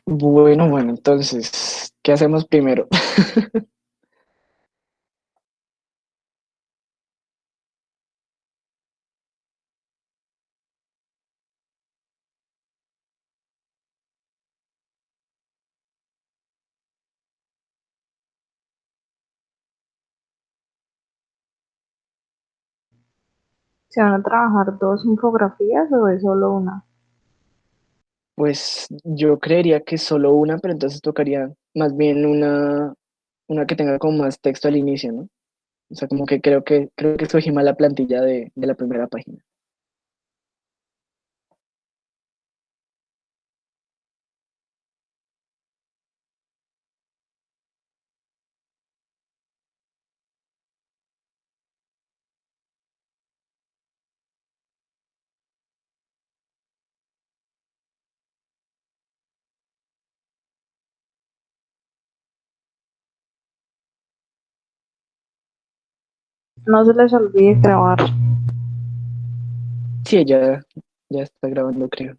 Bueno, entonces, ¿qué hacemos primero? ¿Se van a trabajar dos infografías o es solo una? Pues yo creería que solo una, pero entonces tocaría más bien una que tenga como más texto al inicio, ¿no? O sea, como que creo que escogí mal la plantilla de la primera página. No se les olvide grabar. Sí, ya está grabando, creo.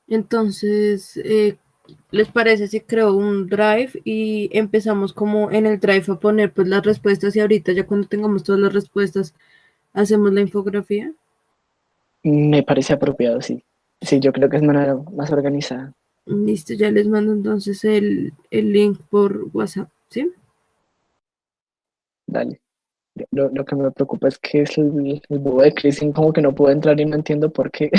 Entonces, ¿les parece si creo un drive y empezamos como en el drive a poner pues las respuestas y ahorita ya cuando tengamos todas las respuestas hacemos la infografía? Me parece apropiado, sí. Sí, yo creo que es manera más organizada. Listo, ya les mando entonces el link por WhatsApp, ¿sí? Dale. Lo que me preocupa es que es el bobo de Kristen como que no puedo entrar y no entiendo por qué.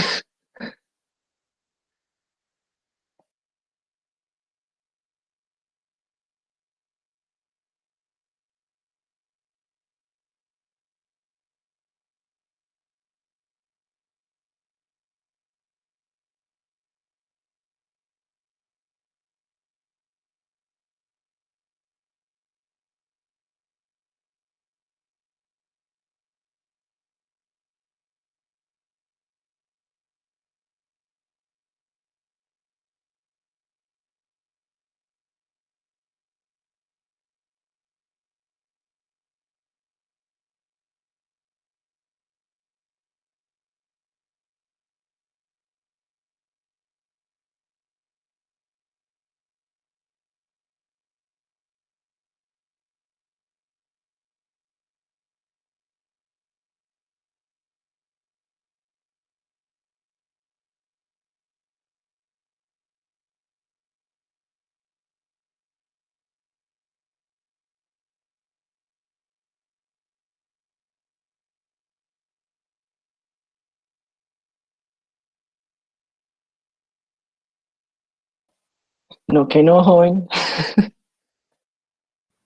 No, que no, joven.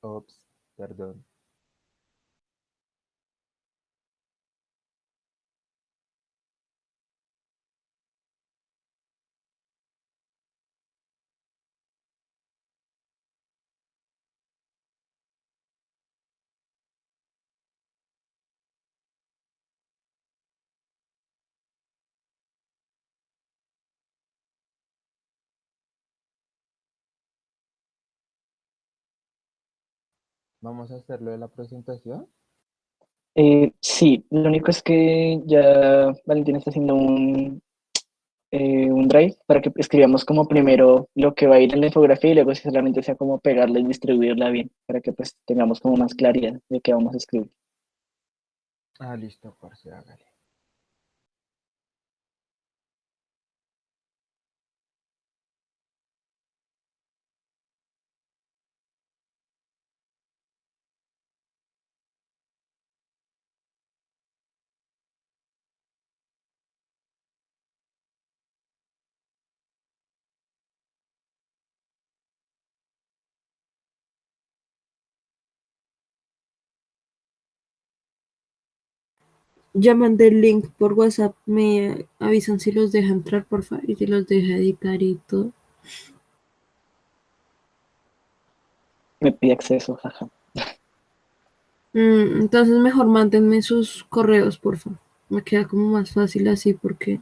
Ops, perdón. Vamos a hacer lo de la presentación. Sí, lo único es que ya Valentina está haciendo un drive para que escribamos como primero lo que va a ir en la infografía y luego si solamente sea como pegarla y distribuirla bien, para que pues tengamos como más claridad de qué vamos a escribir. Ah, listo, parce, hágale. Ya mandé el link por WhatsApp, me avisan si los deja entrar, porfa, y si los deja editar y todo. Me pide acceso, jaja. Entonces mejor mándenme sus correos, por favor. Me queda como más fácil así porque...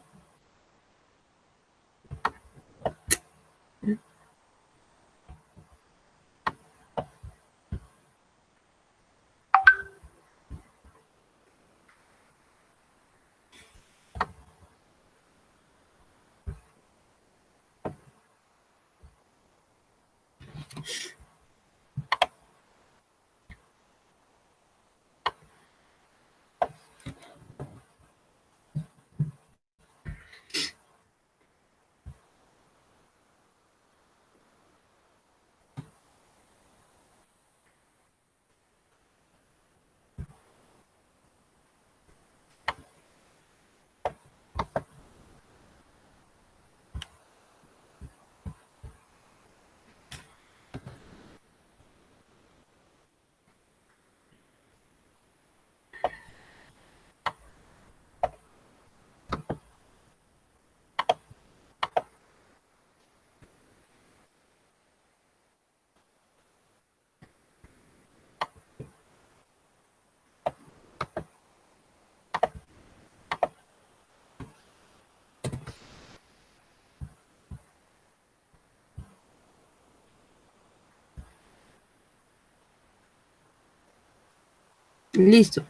Listo.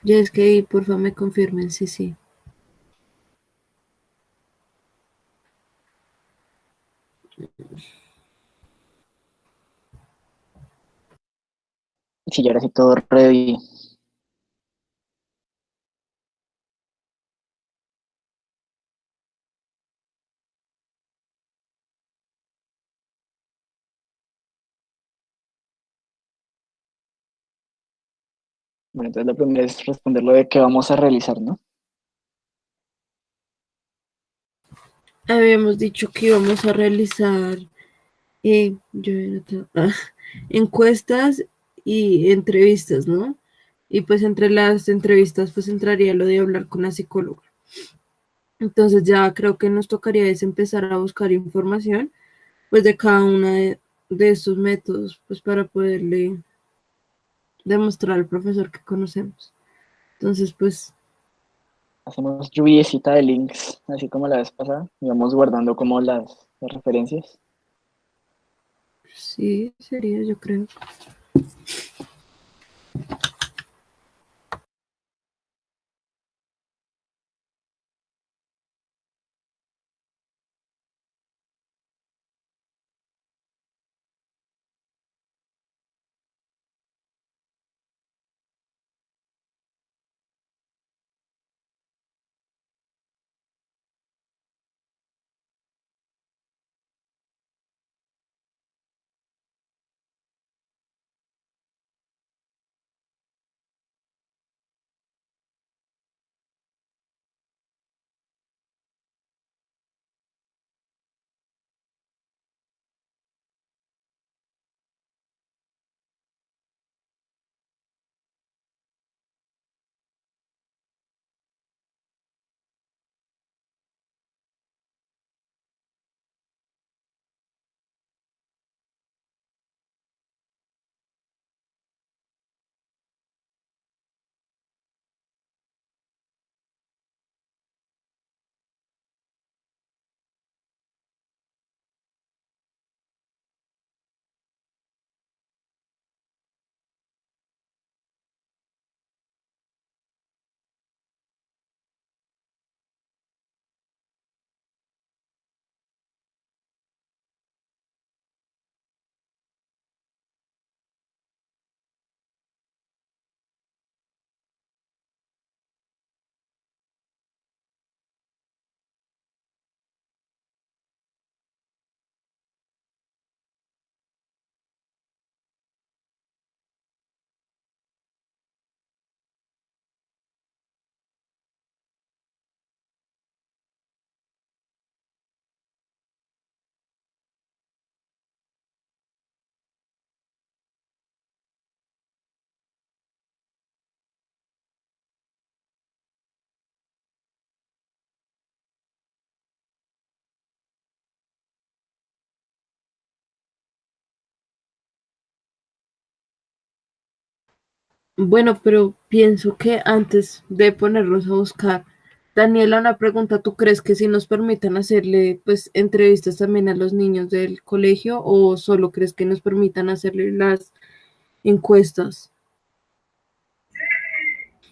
Ya es que ahí, por favor, me confirmen, sí, sí. Sí, ya ahora sí todo ready. Bueno, entonces lo primero es responder lo de qué vamos a realizar, ¿no? Habíamos dicho que íbamos a realizar yo he notado, encuestas y entrevistas, ¿no? Y pues entre las entrevistas pues entraría lo de hablar con la psicóloga. Entonces ya creo que nos tocaría es empezar a buscar información pues de cada una de estos métodos pues para poderle demostrar al profesor que conocemos. Entonces pues Hacemos lluviecita de links, así como la vez pasada, y vamos guardando como las referencias. sí, sería yo creo. Bueno, pero pienso que antes de ponerlos a buscar, Daniela, una pregunta, ¿tú crees que si nos permitan hacerle pues entrevistas también a los niños del colegio o solo crees que nos permitan hacerle las encuestas?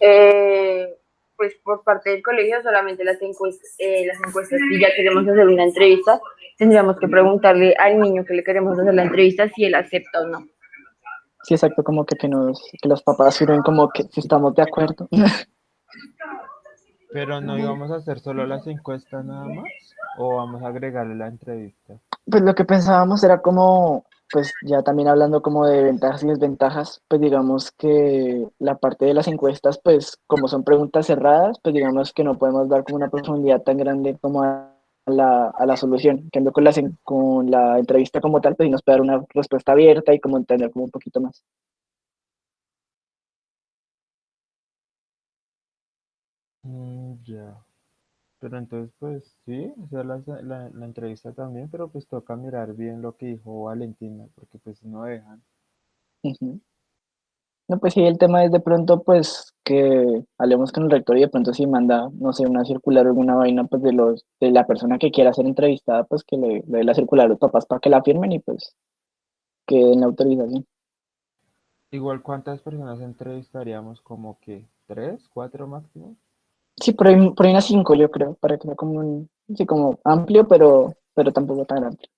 Eh, pues por parte del colegio solamente las encuestas, si ya queremos hacer una entrevista, tendríamos que preguntarle al niño que le queremos hacer la entrevista si él acepta o no. Sí, exacto, como que los papás firmen como que si estamos de acuerdo. Pero no íbamos a hacer solo las encuestas nada más, o vamos a agregarle la entrevista. Pues lo que pensábamos era como, pues ya también hablando como de ventajas y desventajas, pues digamos que la parte de las encuestas, pues como son preguntas cerradas, pues digamos que no podemos dar como una profundidad tan grande como a la solución. En cambio con con la entrevista como tal, pues sí nos puede dar una respuesta abierta y como entender como un poquito más. Ya. Pero entonces, pues sí, hacer la entrevista también, pero pues toca mirar bien lo que dijo Valentina, porque pues no dejan. Ujú. No, pues sí, el tema es de pronto, pues, que hablemos con el rector y de pronto si manda, no sé, una circular o alguna vaina, pues, de la persona que quiera ser entrevistada, pues, que le dé la circular a los papás para que la firmen y, pues, que den la autorización. Igual, ¿cuántas personas entrevistaríamos? Como que tres, cuatro máximo. Sí, por ahí unas 5, yo creo, para que sea como sí, como amplio, pero tampoco tan amplio.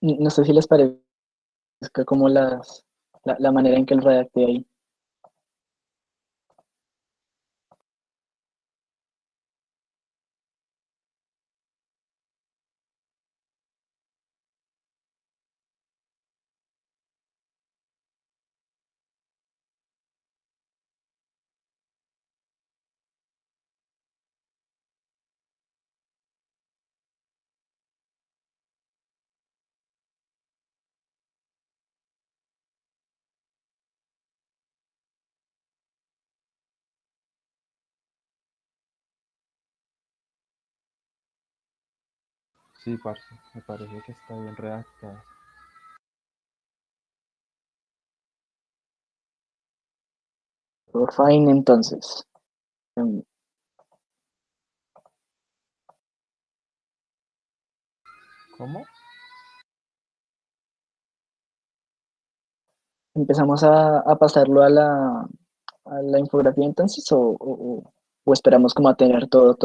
No sé si les parezca como la manera en que lo redacté ahí. Sí, parce, me parece que está bien redactada. Todo fine, entonces. Em, ¿Cómo? Empezamos a pasarlo a la infografía entonces o esperamos como a tener todo.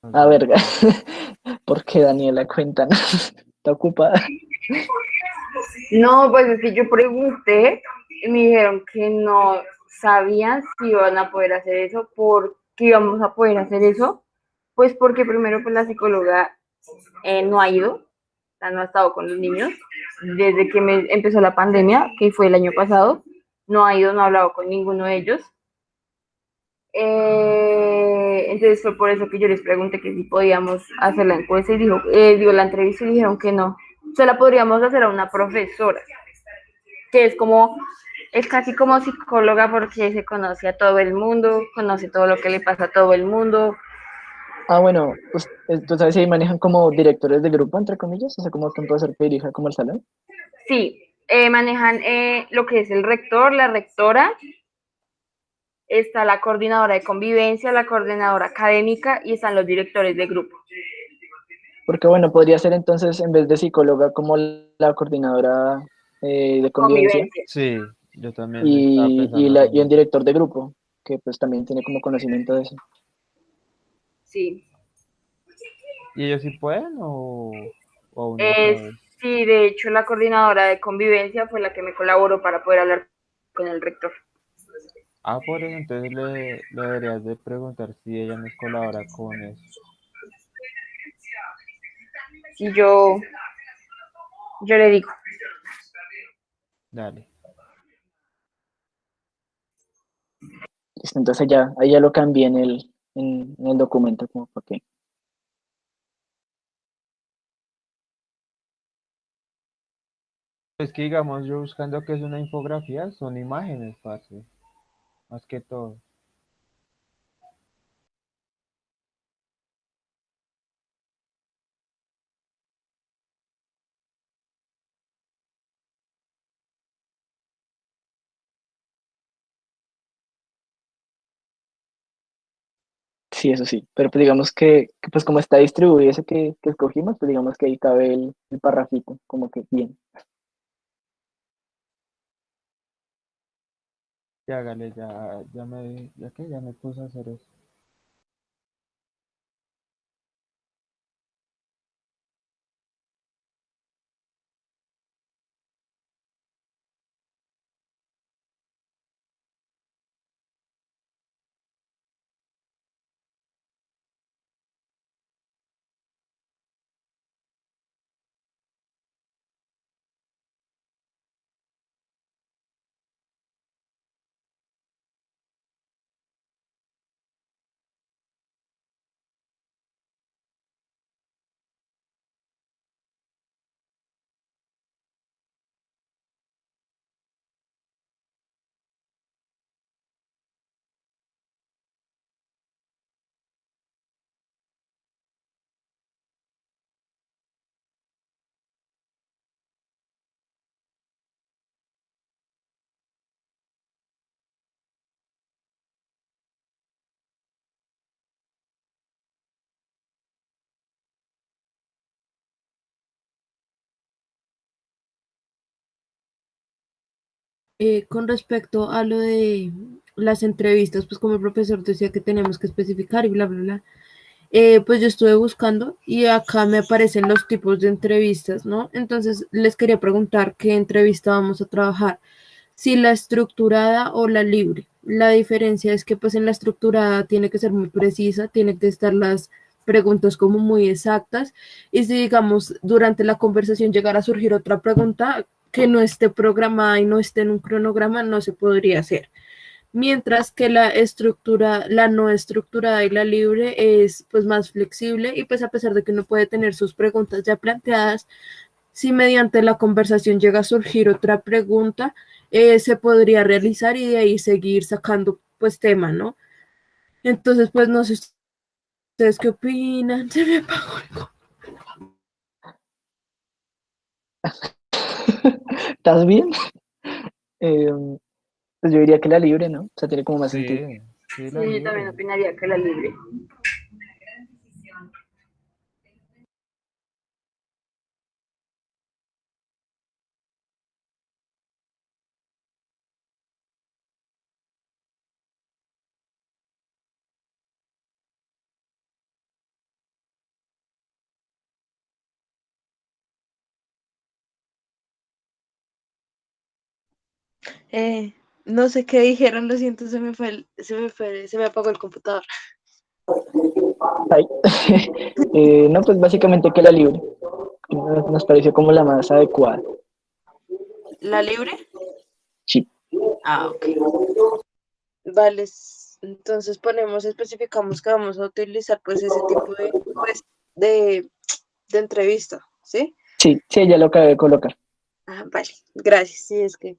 No, A yo ver, digo que porque Daniela, cuéntanos, está ocupada. No, pues es que yo pregunté y me dijeron que no sabían si iban a poder hacer eso, por qué íbamos a poder hacer eso, pues porque primero pues la psicóloga no ha ido, o sea, no ha estado con los niños desde que empezó la pandemia, que fue el año pasado, no ha ido, no ha hablado con ninguno de ellos. Entonces fue por eso que yo les pregunté que si podíamos hacer la encuesta y digo, la entrevista y dijeron que no. Se la podríamos hacer a una profesora, que es como, es casi como psicóloga porque se conoce a todo el mundo, conoce todo lo que le pasa a todo el mundo. Ah, bueno, pues, tú sabes si ahí manejan como directores de grupo, entre comillas, o sea, como que un profesor que dirija como el salón. Sí, manejan lo que es el rector, la rectora, está la coordinadora de convivencia, la coordinadora académica y están los directores de grupo. Porque bueno, podría ser entonces en vez de psicóloga como la coordinadora de convivencia Convivencia. sí, yo también estaba pensando lo y un mismo. director de grupo, que pues también tiene como conocimiento de eso. Sí. ¿Y ellos sí pueden o aún no Es, saben? sí, de hecho, la coordinadora de convivencia fue la que me colaboró para poder hablar con el rector. Ah, por eso entonces le deberías de preguntar si ella nos colabora con eso. Y yo le digo, Dale. Listo, entonces ya, ahí ya lo cambié en el documento, como para que. Es que digamos, yo buscando que es una infografía, son imágenes, parce, más que todo. Sí, eso sí, pero pues digamos que, pues como está distribuido ese que escogimos, pues digamos que ahí cabe el parrafito, como que bien. Ya, hágale, ya me puse a hacer eso. Con respecto a lo de las entrevistas, pues como el profesor decía que tenemos que especificar y bla, bla, bla. pues yo estuve buscando y acá me aparecen los tipos de entrevistas, ¿no? Entonces les quería preguntar qué entrevista vamos a trabajar, si la estructurada o la libre. La diferencia es que pues en la estructurada tiene que ser muy precisa, tiene que estar las preguntas como muy exactas y si digamos durante la conversación llegara a surgir otra pregunta que no esté programada y no esté en un cronograma, no se podría hacer. Mientras que la estructura, la no estructurada y la libre es pues más flexible y pues a pesar de que uno puede tener sus preguntas ya planteadas, si mediante la conversación llega a surgir otra pregunta, se podría realizar y de ahí seguir sacando pues tema, ¿no? Entonces pues no sé ustedes qué opinan, se me apagó el ¿Estás bien? Eh, pues yo diría que la libre, ¿no? O sea, tiene como más sentido. Sí, sí, la Sí, yo también libre. opinaría que la libre. no sé qué dijeron, lo siento, se me apagó el computador. Ay. No, pues básicamente que la libre. Nos pareció como la más adecuada. ¿La libre? Sí. Ah, ok. Vale, entonces ponemos, especificamos que vamos a utilizar pues ese tipo pues, de, de entrevista, ¿sí? Sí, sí, ya lo acabé de colocar. Ah, vale, gracias. Sí, es que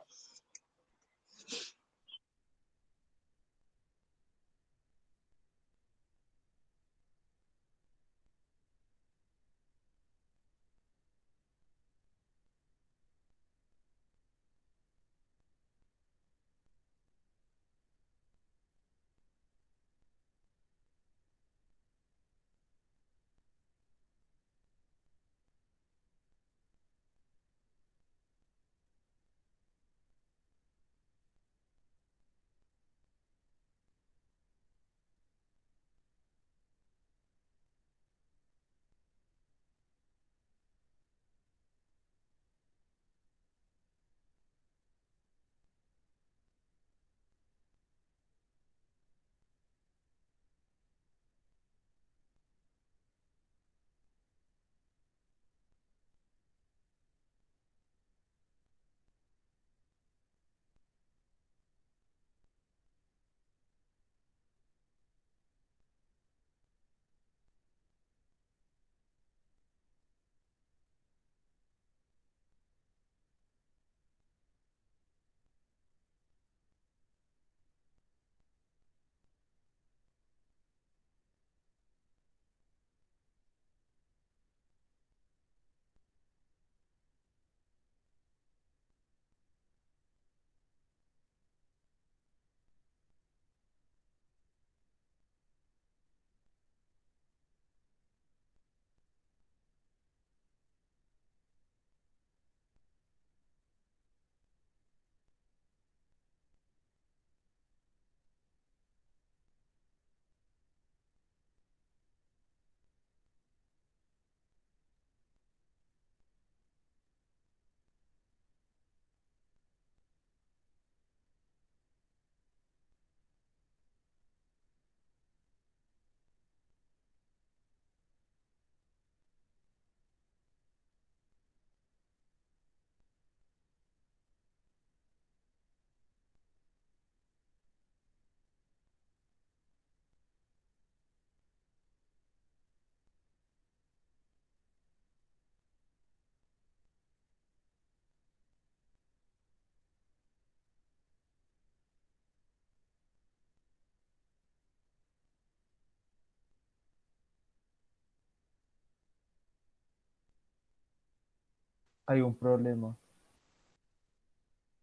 Hay un problema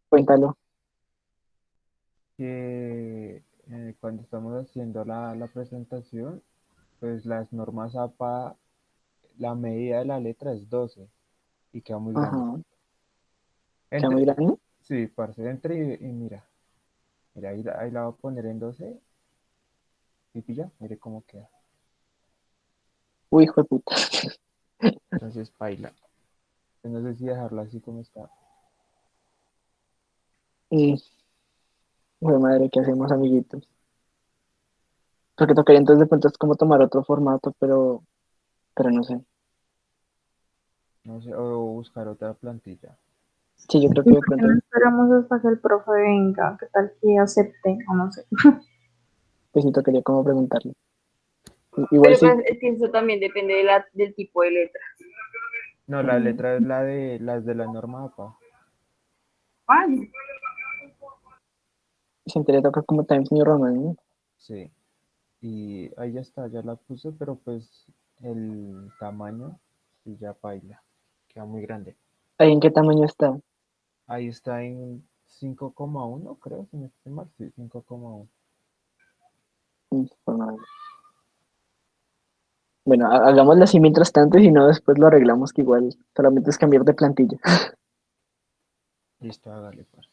Cuéntalo. que cuando estamos haciendo la presentación, pues las normas APA, la medida de la letra es 12 y queda muy grande. Ajá. ¿Queda muy Entre, grande? sí, parce, entre y mira, mira, ahí la voy a poner en 12 y pilla, mire cómo queda. Uy, hijo de puta. Entonces, paila. Pues no sé si dejarlo así como está. Mm, Jue madre, ¿qué hacemos, amiguitos? Porque tocaría entonces de pronto es como tomar otro formato, pero no sé. No sé, o buscar otra plantilla. Sí, yo creo ¿Y que de por qué no pronto, esperamos hasta que el profe venga? ¿Qué tal que acepte? O no sé. pues sí tocaría como preguntarle. Igual Pero pues, sí, es que eso también depende del tipo de letra. No, la letra es la de las de la norma APA. Ay, siempre le toca como Times New Roman, ¿no? Sí. Y ahí ya está, ya la puse, pero pues el tamaño sí ya paila. Queda muy grande. ¿Ahí en qué tamaño está? Ahí está en 5,1 creo, si no estoy mal. Sí, 5,1. Jue madre. Bueno, hagámoslo así mientras tanto y si no, después lo arreglamos, que igual solamente es cambiar de plantilla. Listo, hágale, pues.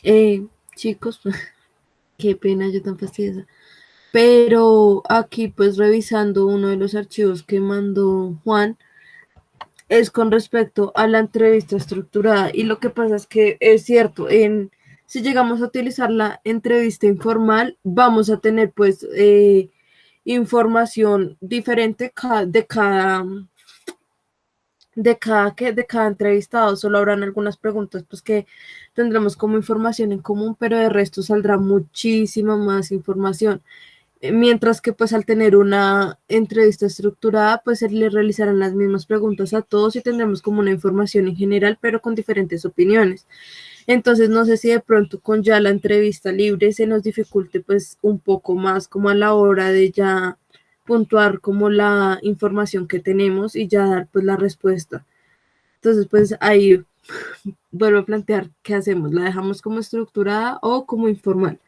Eh, chicos, qué pena, yo tan fastidiosa. Pero aquí, pues revisando uno de los archivos que mandó Juan, es con respecto a la entrevista estructurada. Y lo que pasa es que es cierto, si llegamos a utilizar la entrevista informal, vamos a tener pues información diferente de cada entrevistado. Solo habrán algunas preguntas pues que tendremos como información en común, pero de resto saldrá muchísima más información. Mientras que pues al tener una entrevista estructurada, pues se le realizarán las mismas preguntas a todos y tendremos como una información en general, pero con diferentes opiniones. Entonces no sé si de pronto con ya la entrevista libre se nos dificulte pues un poco más como a la hora de ya puntuar como la información que tenemos y ya dar pues la respuesta. Entonces pues ahí vuelvo a plantear qué hacemos, ¿la dejamos como estructurada o como informal?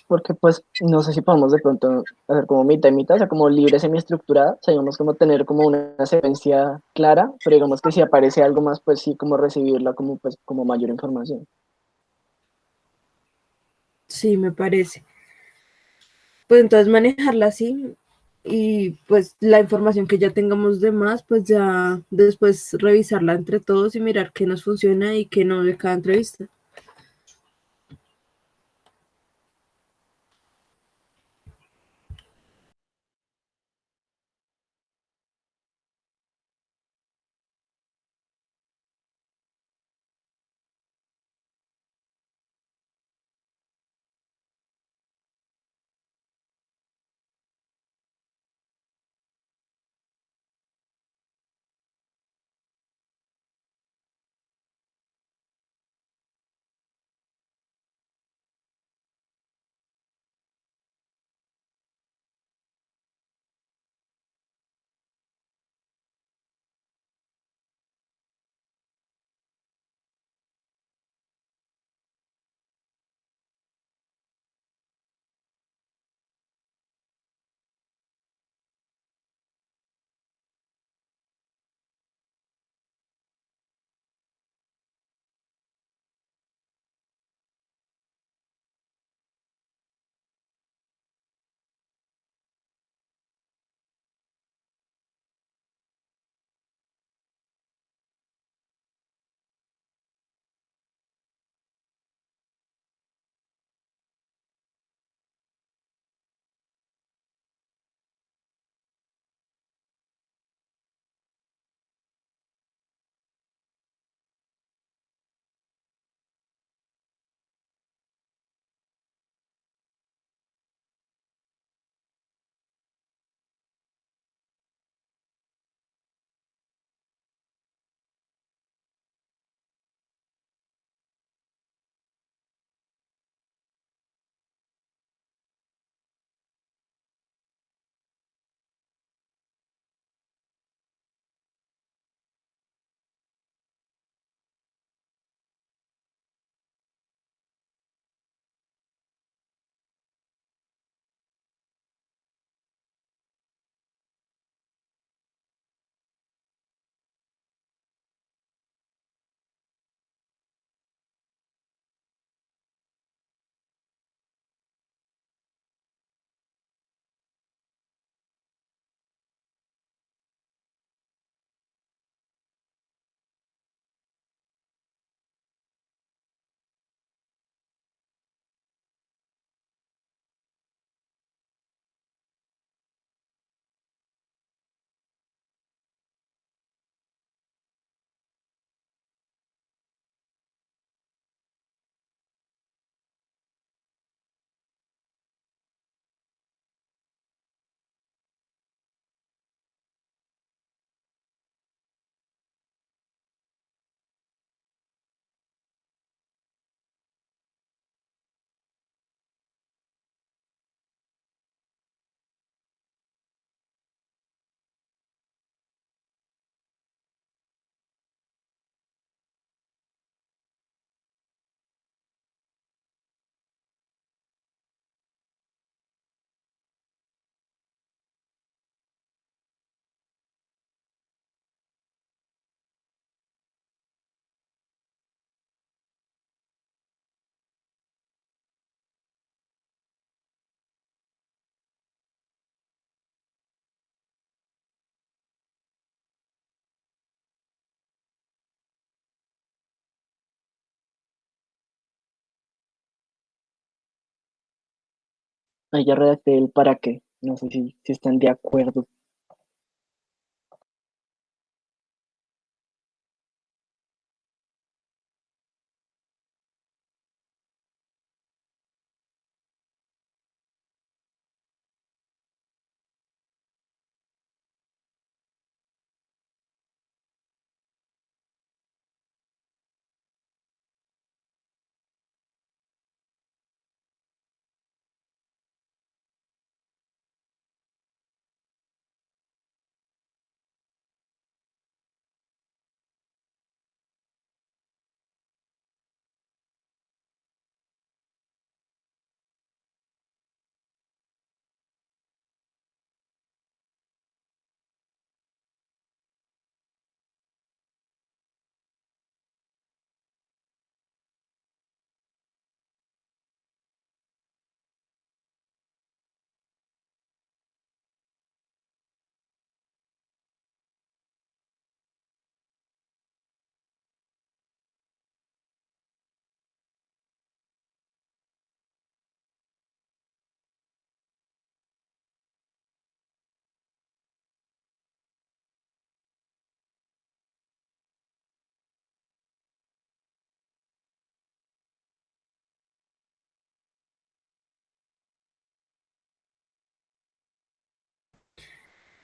Porque pues no sé si podemos de pronto hacer como mitad y mitad, o sea, como libre semiestructurada, o sea, digamos como tener como una secuencia clara, pero digamos que si aparece algo más, pues sí, como recibirla como pues como mayor información. Sí, me parece. Pues entonces manejarla así y pues la información que ya tengamos de más, pues ya después revisarla entre todos y mirar qué nos funciona y qué no de cada entrevista. Ahí ya redacté el para qué. No sé si están de acuerdo.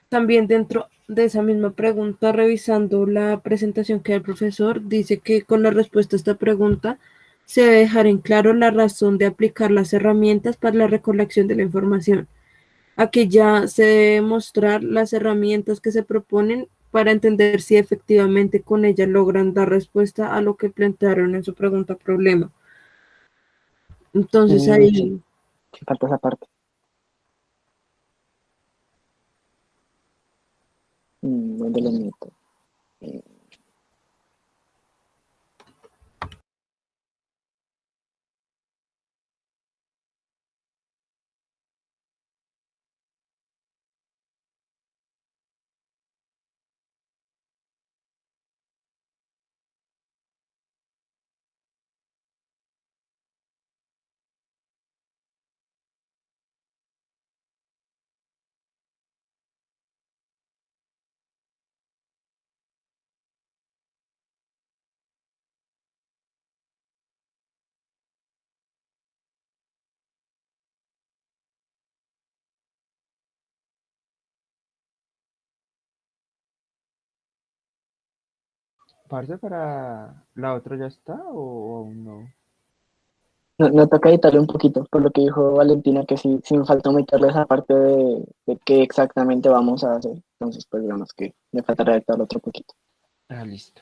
También dentro de esa misma pregunta, revisando la presentación que da el profesor, dice que con la respuesta a esta pregunta se debe dejar en claro la razón de aplicar las herramientas para la recolección de la información. Aquí ya se debe mostrar las herramientas que se proponen para entender si efectivamente con ellas logran dar respuesta a lo que plantearon en su pregunta problema. Entonces Sí, ahí sí falta esa parte. ¿Dónde lo meto? Mm, Parce, para la otra ya está o aún no. No, no toca editarle un poquito, por lo que dijo Valentina, que sí me falta meterle esa parte de qué exactamente vamos a hacer. Entonces, pues digamos que me falta redactar otro poquito. Ah, listo.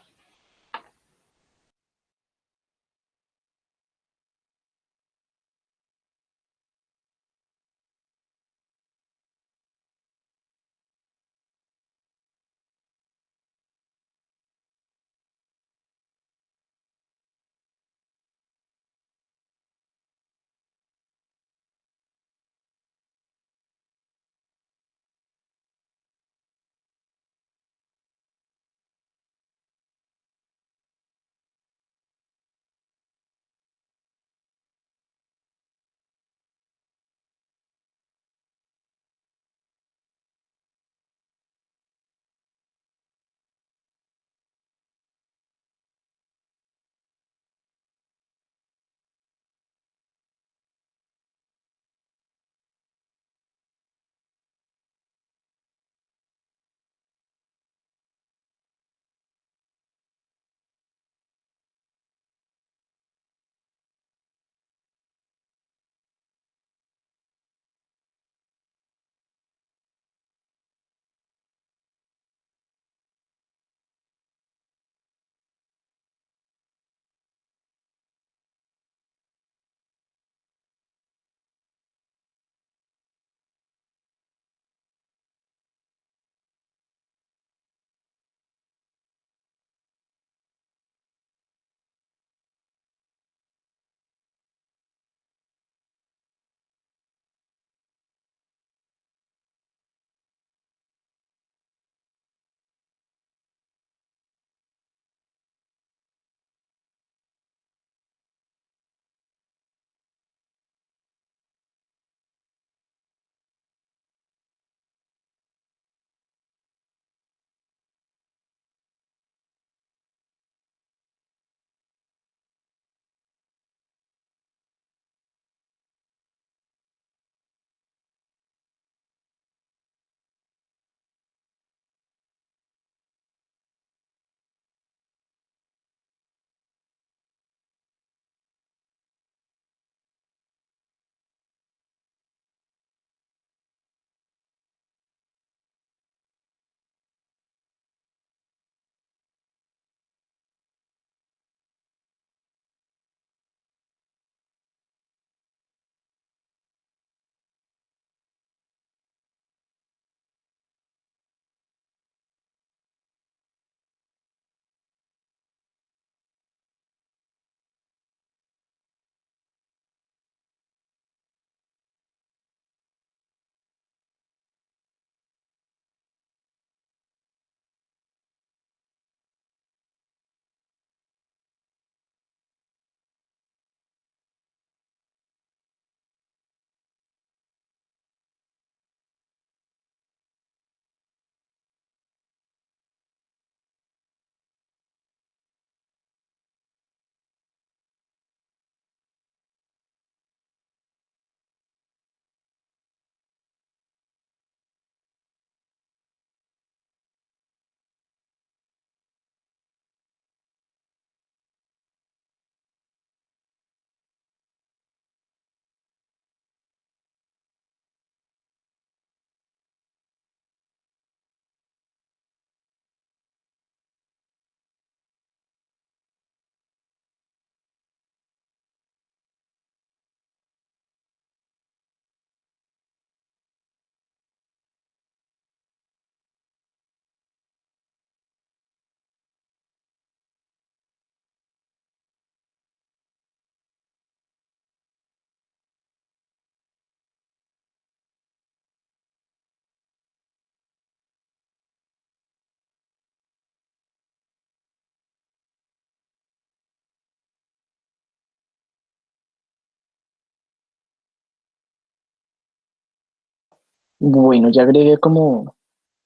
Bueno, ya agregué como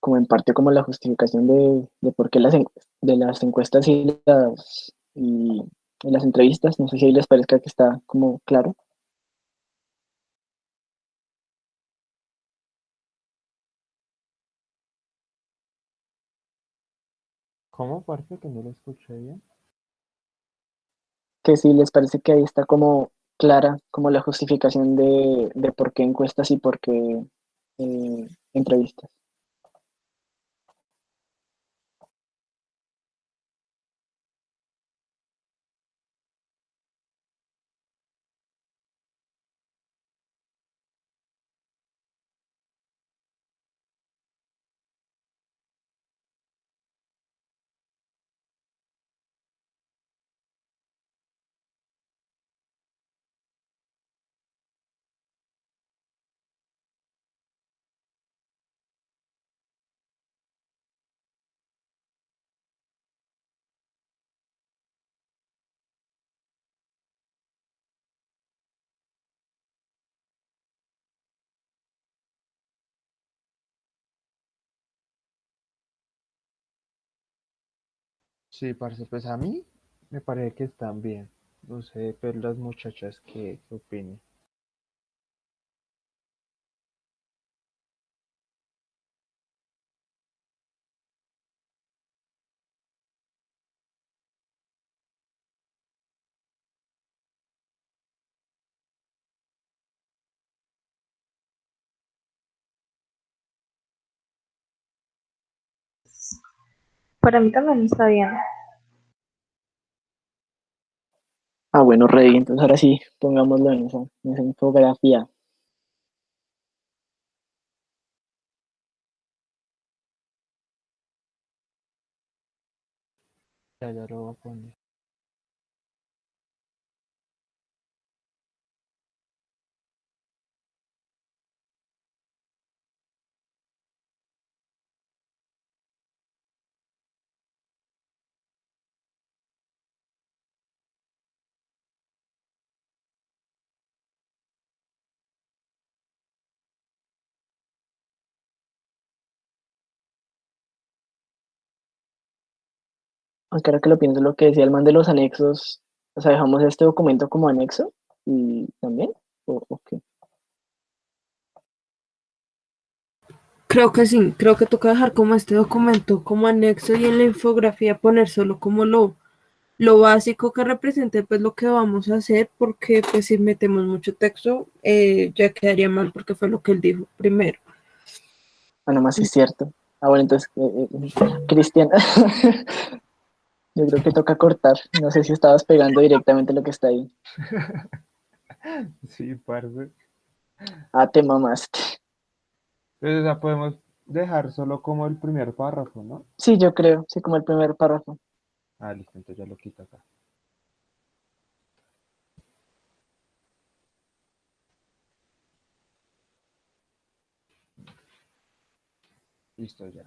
en parte como la justificación de por qué de las encuestas y las entrevistas. No sé si ahí les parezca que está como claro. ¿Cómo, parce, que no lo escuché bien? Que si les parece que ahí está como clara como la justificación de por qué encuestas y por qué entrevistas. Sí, parce, pues a mí me parece que están bien. No sé, pero las muchachas qué opinen. Para mí también está bien. Ah, bueno, ready. Entonces ahora sí, pongámoslo en esa infografía. Ya lo voy a poner. Aunque ahora que lo pienso, lo que decía el man de los anexos, o sea, dejamos este documento como anexo y también, o qué. Creo que sí, creo que toca dejar como este documento como anexo y en la infografía poner solo como lo básico que represente pues lo que vamos a hacer, porque pues si metemos mucho texto ya quedaría mal porque fue lo que él dijo primero. Ah, no más sí es cierto. Ah, bueno, entonces, Cristian, yo creo que toca cortar. No sé si estabas pegando directamente lo que está ahí. Sí, parce. Ah, te mamaste. Entonces, o sea, podemos dejar solo como el primer párrafo, ¿no? Sí, yo creo, sí, como el primer párrafo. Ah, listo, entonces ya lo quito acá. Listo, ya.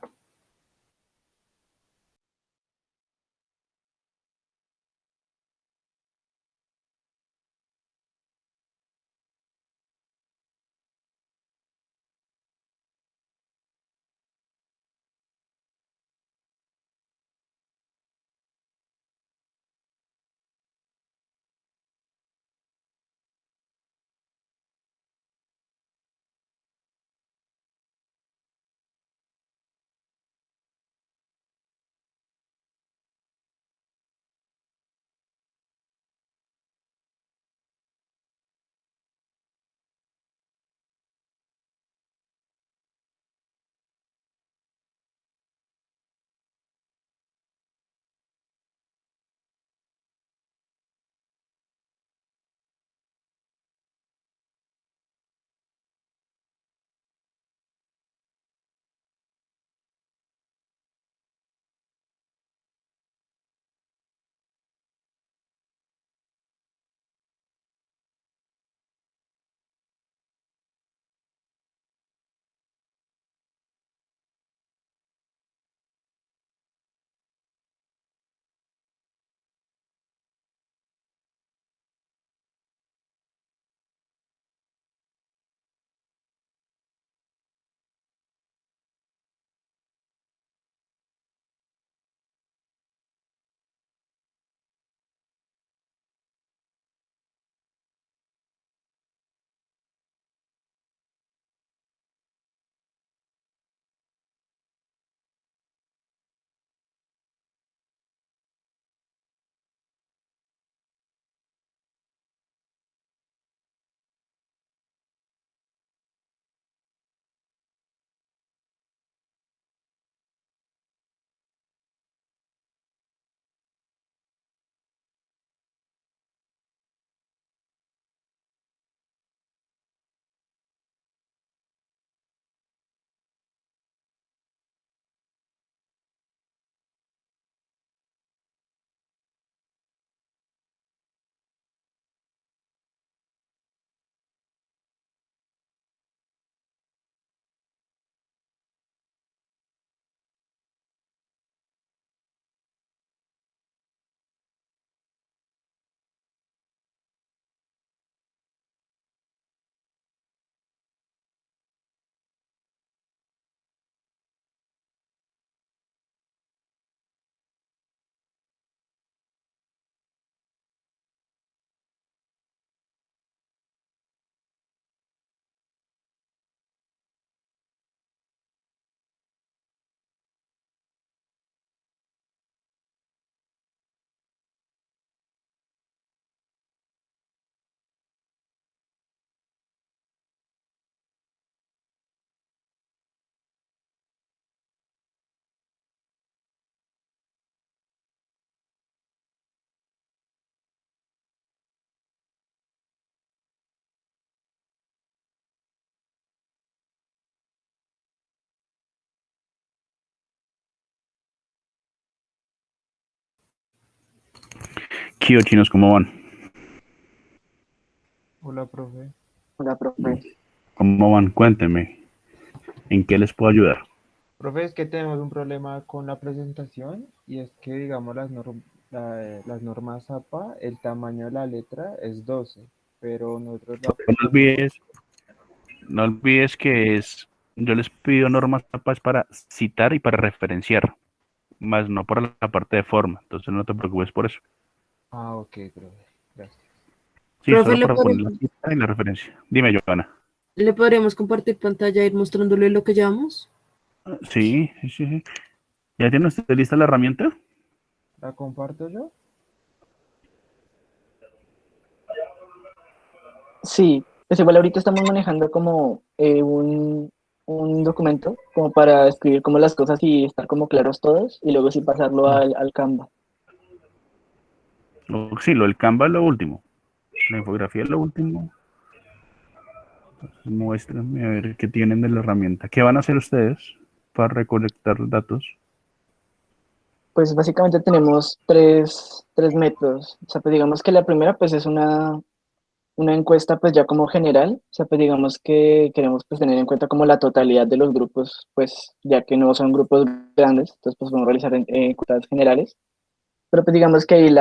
¿Qué hubo, chinos? ¿Cómo van? Hola, profe. Hola, profe. ¿Cómo van? Cuéntenme. ¿En qué les puedo ayudar? Profe, es que tenemos un problema con la presentación y es que, digamos, las normas APA, el tamaño de la letra es 12, pero nosotros la No olvides, no olvides que yo les pido normas APAs para citar y para referenciar, más no por la parte de forma. Entonces no te preocupes por eso. Ah, ok, profe. Gracias. Sí, Profe, solo para poner la cita y la referencia. Dime, Joana. ¿le podríamos compartir pantalla e ir mostrándole lo que llevamos? Sí, sí, sí, sí. ¿Ya tiene usted lista la herramienta? ¿La comparto yo? Sí, pues igual ahorita estamos manejando como un documento como para escribir como las cosas y estar como claros todos y luego sí pasarlo al Canva. Sí, lo del Canva es lo último. La infografía es lo último. Muéstrenme a ver qué tienen de la herramienta. ¿Qué van a hacer ustedes para recolectar los datos? Pues básicamente tenemos tres métodos. O sea, pues digamos que la primera pues es una encuesta pues ya como general. O sea, pues digamos que queremos pues tener en cuenta como la totalidad de los grupos, pues ya que no son grupos grandes, entonces pues vamos a realizar encuestas generales. Pero pues digamos que ahí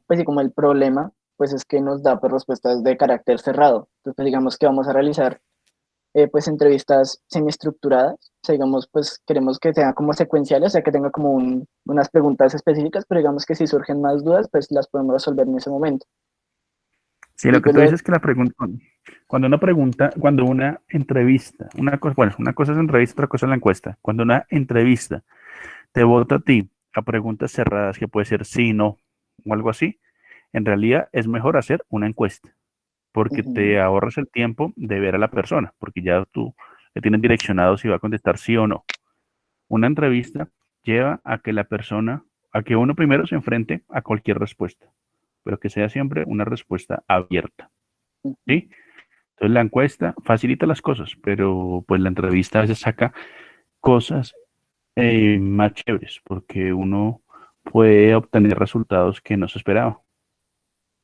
pues sí, como el problema, pues es que nos da pues respuestas de carácter cerrado. Entonces pues, digamos que vamos a realizar pues entrevistas semiestructuradas. O sea, digamos, pues queremos que sean como secuenciales, o sea, que tenga como unas preguntas específicas, pero digamos que si surgen más dudas, pues las podemos resolver en ese momento. Sí, Y lo que pues tú dices es que la pregunta, cuando una pregunta, cuando una entrevista, una cosa, bueno, una cosa es entrevista, otra cosa es la encuesta. Cuando una entrevista te vota a ti a preguntas cerradas, que puede ser sí, no, o algo así, en realidad es mejor hacer una encuesta, porque ujú, te ahorras el tiempo de ver a la persona, porque ya tú le tienes direccionado si va a contestar sí o no. Una entrevista lleva a que la persona, a que uno primero se enfrente a cualquier respuesta, pero que sea siempre una respuesta abierta, ujú. ¿sí? Entonces la encuesta facilita las cosas, pero pues la entrevista a veces saca cosas más chéveres, porque uno puede obtener resultados que no se esperaba.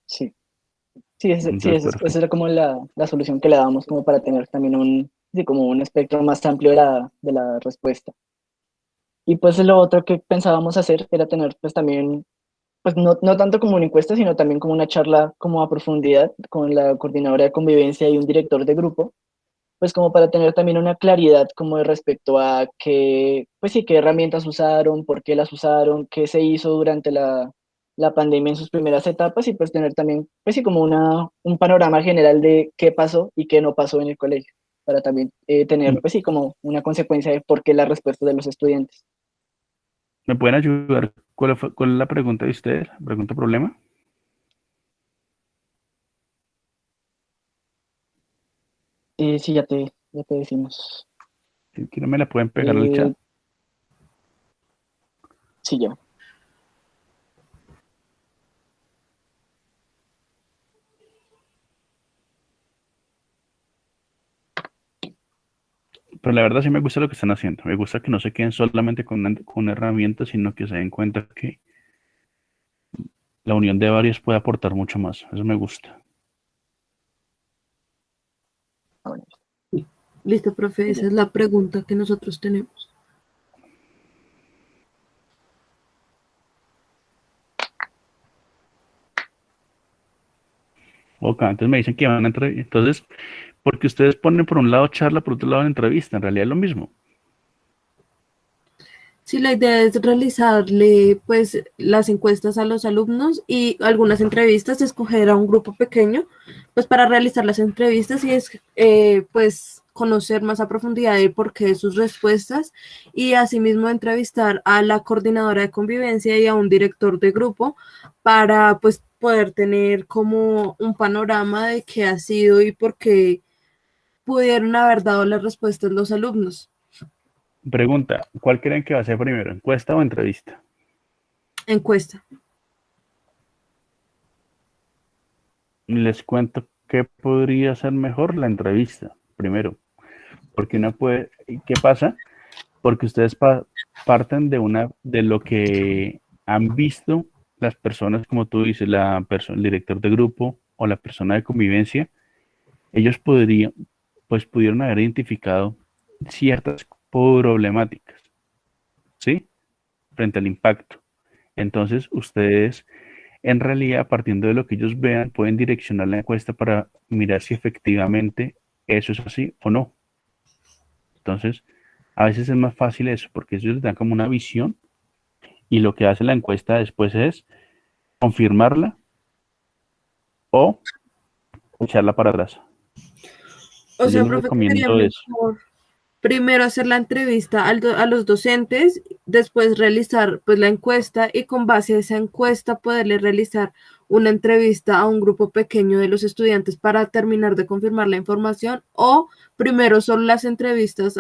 Sí, sí, sí, Entonces, esa perfecto. era como la solución que le damos como para tener también sí, como un espectro más amplio de la respuesta. Y pues lo otro que pensábamos hacer era tener pues también pues no tanto como una encuesta, sino también como una charla como a profundidad con la coordinadora de convivencia y un director de grupo, pues como para tener también una claridad como de respecto a qué, pues sí, qué herramientas usaron, por qué las usaron, qué se hizo durante la pandemia en sus primeras etapas y pues tener también, pues sí, como un panorama general de qué pasó y qué no pasó en el colegio, para también tener, pues sí, como una consecuencia de por qué la respuesta de los estudiantes. ¿Me pueden ayudar? ¿Cuál es la pregunta de ustedes? ¿Pregunta problema? Sí, ya te decimos. Si quieren me la pueden pegar al chat. Eh, sí, ya. Pero la verdad sí me gusta lo que están haciendo. Me gusta que no se queden solamente con herramientas, sino que se den cuenta que la unión de varios puede aportar mucho más. Eso me gusta. Ah, bueno, Listo, profe, esa ya. es la pregunta que nosotros tenemos. Ok, entonces me dicen que van a entrevistar. Entonces, porque ustedes ponen por un lado charla, por otro lado entrevista. En realidad es lo mismo. Sí, la idea es realizarle pues las encuestas a los alumnos y algunas entrevistas, escoger a un grupo pequeño pues para realizar las entrevistas y es pues conocer más a profundidad el porqué de sus respuestas y asimismo entrevistar a la coordinadora de convivencia y a un director de grupo para pues poder tener como un panorama de qué ha sido y por qué pudieron haber dado las respuestas los alumnos. Pregunta, ¿cuál creen que va a ser primero, encuesta o entrevista? Encuesta. Les cuento que podría ser mejor la entrevista, primero, porque uno puede, ¿qué pasa? Porque ustedes parten de lo que han visto las personas, como tú dices, el director de grupo o la persona de convivencia, ellos pudieron haber identificado ciertas problemáticas, ¿sí? Frente al impacto. Entonces, ustedes, en realidad, partiendo de lo que ellos vean, pueden direccionar la encuesta para mirar si efectivamente eso es así o no. Entonces, a veces es más fácil eso, porque ellos les dan como una visión y lo que hace la encuesta después es confirmarla o echarla para atrás. O Yo sea, les profe, que sería recomiendo eso. mejor primero hacer la entrevista a los docentes, después realizar pues la encuesta y con base a esa encuesta poderle realizar una entrevista a un grupo pequeño de los estudiantes para terminar de confirmar la información o primero solo las entrevistas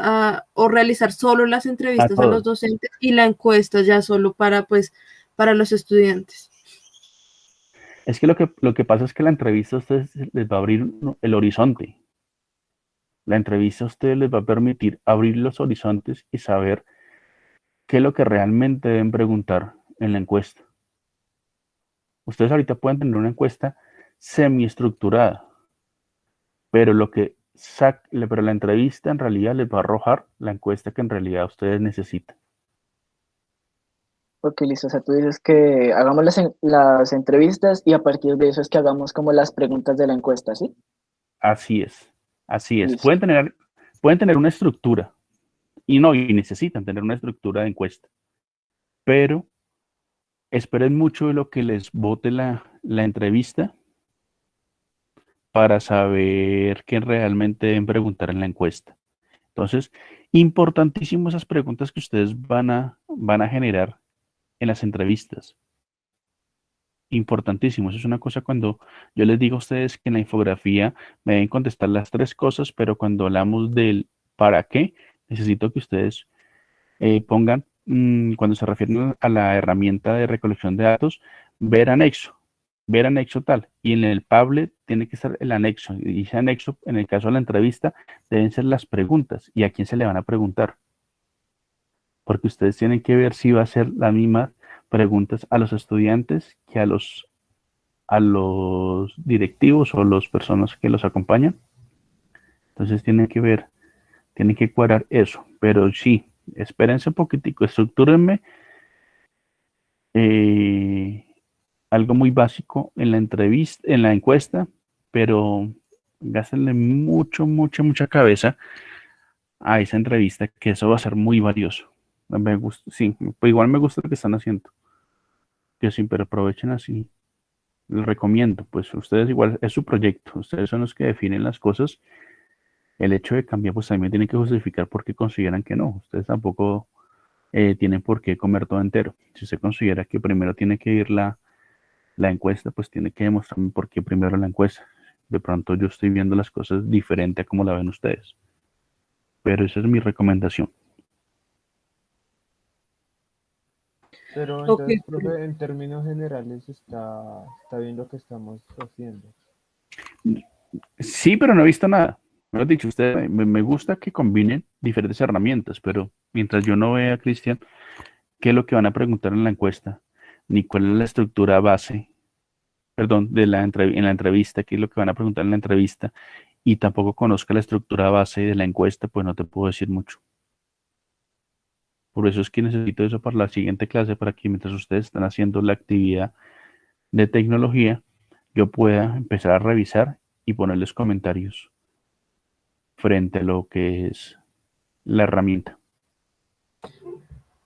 o realizar solo las A entrevistas a los todos. docentes y la encuesta ya solo para pues para los estudiantes. Es que lo que pasa es que la entrevista a ustedes les va a abrir el horizonte. La entrevista a ustedes les va a permitir abrir los horizontes y saber qué es lo que realmente deben preguntar en la encuesta. Ustedes ahorita pueden tener una encuesta semiestructurada, pero pero la entrevista en realidad les va a arrojar la encuesta que en realidad ustedes necesitan. Ok, listo. O sea, tú dices que hagamos las entrevistas y a partir de eso es que hagamos como las preguntas de la encuesta, ¿sí? Así es, así es. Listo. Pueden tener una estructura y necesitan tener una estructura de encuesta, pero esperen mucho de lo que les vote la entrevista para saber qué realmente deben preguntar en la encuesta. Entonces, importantísimo esas preguntas que ustedes van a generar en las entrevistas. Importantísimo. Eso es una cosa cuando yo les digo a ustedes que en la infografía me deben contestar las tres cosas, pero cuando hablamos del para qué, necesito que ustedes pongan, cuando se refieren a la herramienta de recolección de datos, ver anexo, ver anexo tal. Y en el Padlet tiene que estar el anexo. Y ese anexo, en el caso de la entrevista, deben ser las preguntas y a quién se le van a preguntar. Porque ustedes tienen que ver si va a ser las mismas preguntas a los estudiantes que a los directivos o las personas que los acompañan. Entonces tienen que ver, tienen que cuadrar eso. Pero sí, espérense un poquitico, estructúrenme eh, algo muy básico en la entrevista, en la encuesta, pero gástenle mucha cabeza a esa entrevista, que eso va a ser muy valioso. Me gusta, sí, pues igual me gusta lo que están haciendo. Que sí, pero aprovechen así. Les recomiendo, pues ustedes igual es su proyecto, ustedes son los que definen las cosas. El hecho de cambiar, pues también tienen que justificar por qué consideran que no. Ustedes tampoco tienen por qué comer todo entero. Si usted considera que primero tiene que ir la encuesta, pues tiene que demostrarme por qué primero la encuesta. De pronto yo estoy viendo las cosas diferente a como la ven ustedes. Pero esa es mi recomendación. Pero Ok, entonces, profe, en términos generales está bien lo que estamos haciendo. Sí, pero no he visto nada. Me lo dicho, usted me gusta que combinen diferentes herramientas, pero mientras yo no vea, Cristian, qué es lo que van a preguntar en la encuesta, ni cuál es la estructura base, perdón, en la entrevista, qué es lo que van a preguntar en la entrevista, y tampoco conozca la estructura base de la encuesta, pues no te puedo decir mucho. Por eso es que necesito eso para la siguiente clase, para que mientras ustedes están haciendo la actividad de tecnología, yo pueda empezar a revisar y ponerles comentarios frente a lo que es la herramienta.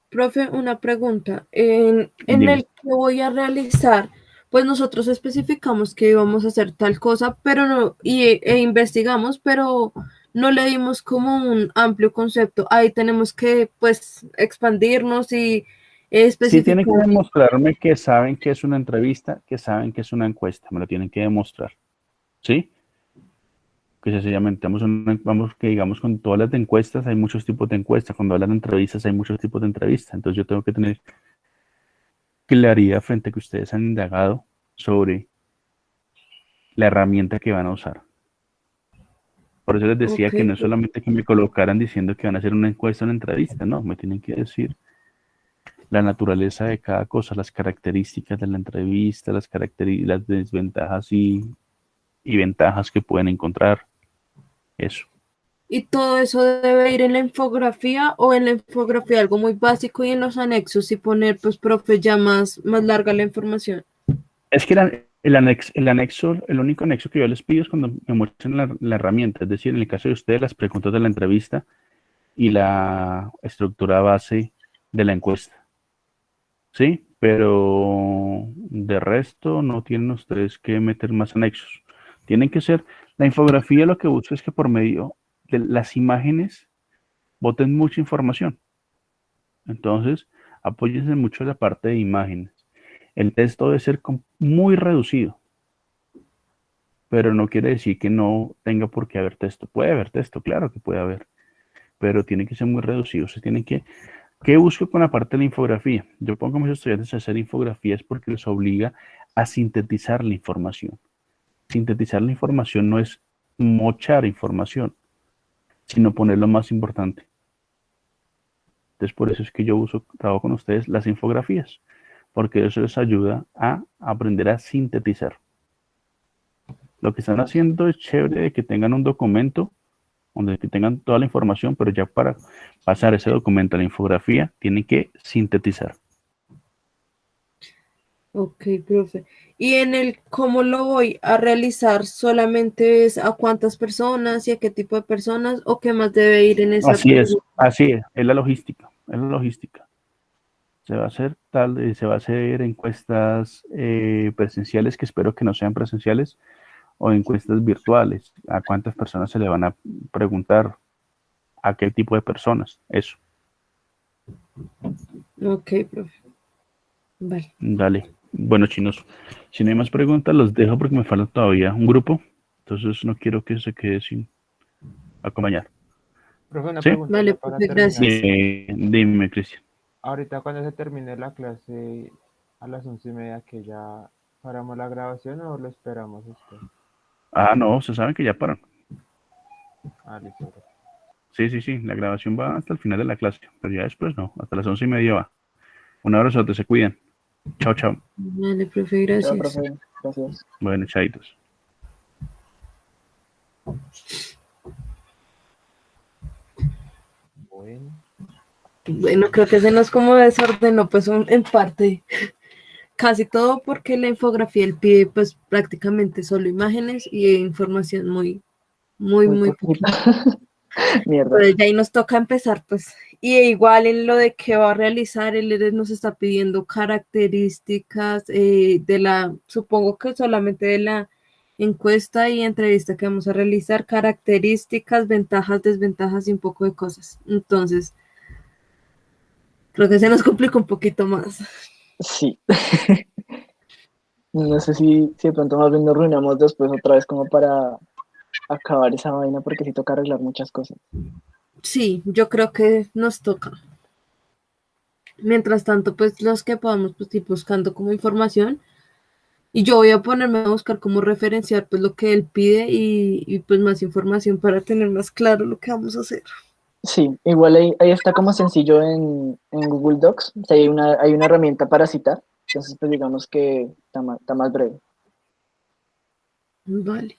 profe, una pregunta. En Digo, el que voy a realizar, pues nosotros especificamos que íbamos a hacer tal cosa, pero no, e investigamos, pero no le dimos como un amplio concepto. Ahí tenemos que, pues, expandirnos y sí tienen que especificar. demostrarme que saben que es una entrevista, que saben que es una encuesta, me lo tienen que demostrar, ¿sí? Que sencillamente vamos que digamos con todas las de encuestas hay muchos tipos de encuestas, cuando hablan de entrevistas hay muchos tipos de entrevistas, entonces yo tengo que tener claridad frente a que ustedes han indagado sobre la herramienta que van a usar. Por eso les decía Ok, que no es solamente que me colocaran diciendo que van a hacer una encuesta o una entrevista, no, me tienen que decir la naturaleza de cada cosa, las características de la entrevista, las desventajas y ventajas que pueden encontrar. Eso. ¿Y todo eso debe ir en la infografía o en la infografía algo muy básico y en los anexos y poner, pues, profe, ya más larga la información? Es que el anexo, el único anexo que yo les pido es cuando me muestren la herramienta, es decir, en el caso de ustedes, las preguntas de la entrevista y la estructura base de la encuesta. ¿Sí? Pero de resto no tienen ustedes que meter más anexos. Tienen que ser, la infografía lo que busca es que por medio de las imágenes boten mucha información. Entonces, apóyense mucho en la parte de imágenes. El texto debe ser muy reducido, pero no quiere decir que no tenga por qué haber texto. Puede haber texto, claro que puede haber, pero tiene que ser muy reducido. Se tiene que ¿Qué busco con la parte de la infografía? Yo pongo a mis estudiantes a hacer infografías porque les obliga a sintetizar la información. Sintetizar la información no es mochar información, sino poner lo más importante. Entonces, por eso es que yo trabajo con ustedes las infografías, porque eso les ayuda a aprender a sintetizar. Lo que están haciendo es chévere de que tengan un documento donde tengan toda la información, pero ya para pasar ese documento a la infografía, tienen que sintetizar. Ok, profe. ¿Y en el cómo lo voy a realizar? ¿Solamente es a cuántas personas y a qué tipo de personas o qué más debe ir en esa pregunta? Así es la logística, es la logística. Se va a hacer se va a hacer encuestas presenciales, que espero que no sean presenciales, o encuestas virtuales. ¿A cuántas personas se le van a preguntar? ¿A qué tipo de personas? Eso. Ok, profe. Vale. Dale. Bueno, chinos, si no hay más preguntas, los dejo porque me falta todavía un grupo. Entonces no quiero que se quede sin acompañar. Profe, una ¿Sí? pregunta Vale, ya para profe, terminar. gracias. Dime, Cristian. Ahorita cuando se termine la clase a las 11:30, que ya paramos la grabación o lo esperamos a usted. Ah, no, se saben que ya paran. Ah, listo, profe. Sí, la grabación va hasta el final de la clase, pero ya después no, hasta las 11:30 va. Un abrazo, se cuidan. Chao, chao. Vale, profe, Chao, gracias. profe. Gracias. Bueno, chaitos. Bueno. Bueno, creo que se nos como desordenó pues en parte casi todo porque la infografía él pide pues prácticamente solo imágenes y información Muy muy poquito. poquita. Mierda. Pero ya ahí nos toca empezar pues. Y igual en lo de qué va a realizar, él nos está pidiendo características supongo que solamente de la encuesta y entrevista que vamos a realizar, características, ventajas, desventajas y un poco de cosas. Entonces, creo que se nos complica un poquito más. Sí. No sé si de pronto más bien nos reunamos después otra vez como para acabar esa vaina porque sí toca arreglar muchas cosas. Sí, yo creo que nos toca. Mientras tanto, pues los que podamos pues, ir buscando como información y yo voy a ponerme a buscar cómo referenciar pues lo que él pide y pues más información para tener más claro lo que vamos a hacer. Sí, igual ahí está como sencillo en Google Docs. O sea, hay una herramienta para citar. Entonces, pues digamos que está más breve. Vale.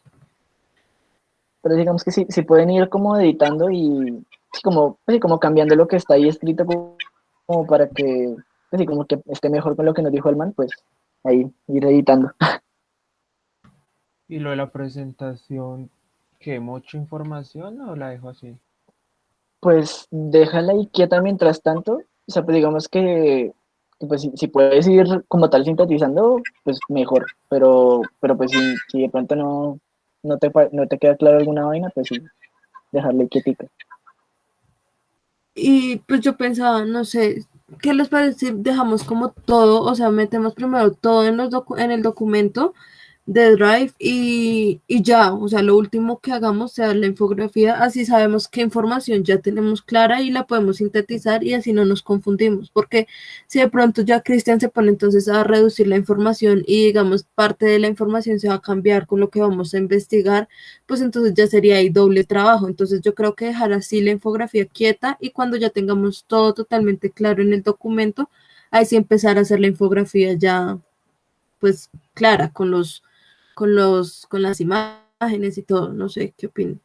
Pero digamos que sí pueden ir como editando y sí, como cambiando lo que está ahí escrito como para que, pues sí, como que esté mejor con lo que nos dijo el man, pues ahí ir editando. ¿Y lo de la presentación, qué mucha información o la dejo así? Pues déjala ahí quieta mientras tanto. O sea, pues digamos que, pues si puedes ir como tal sintetizando, pues mejor. Pero pues si de pronto no te queda claro alguna vaina, pues sí, dejarla ahí quietica. Y pues yo pensaba, no sé, ¿qué les parece si dejamos como todo, o sea, metemos primero todo en en el documento de Drive y ya, o sea, lo último que hagamos sea la infografía, así sabemos qué información ya tenemos clara y la podemos sintetizar y así no nos confundimos, porque si de pronto ya Cristian se pone entonces a reducir la información y digamos parte de la información se va a cambiar con lo que vamos a investigar, pues entonces ya sería ahí doble trabajo. Entonces yo creo que dejar así la infografía quieta y cuando ya tengamos todo totalmente claro en el documento, ahí sí empezar a hacer la infografía ya, pues, clara, con las imágenes y todo, no sé, ¿qué opinas?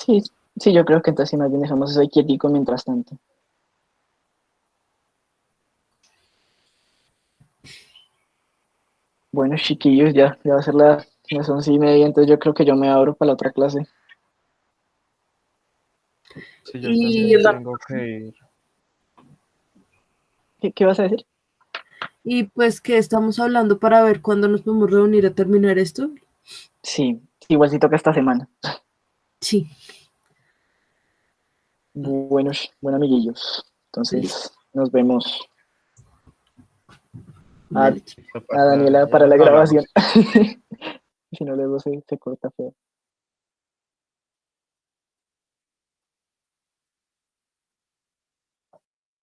Sí, sí, yo creo que entonces sí, más bien dejamos eso ahí quietico mientras tanto. Bueno, chiquillos, ya va a ser las 11:30, entonces yo creo que yo me abro para la otra clase. Sí, yo Y, también tengo que ir. ¿Qué vas a decir? y pues que estamos hablando para ver cuándo nos podemos reunir a terminar esto. Sí, igual sí toca esta semana. Sí, Bueno, amiguillos. listo. Entonces, nos vemos. A, Vale, Listo, a parce, Daniela ya para la nos grabación. hablamos. Si no, luego se corta feo.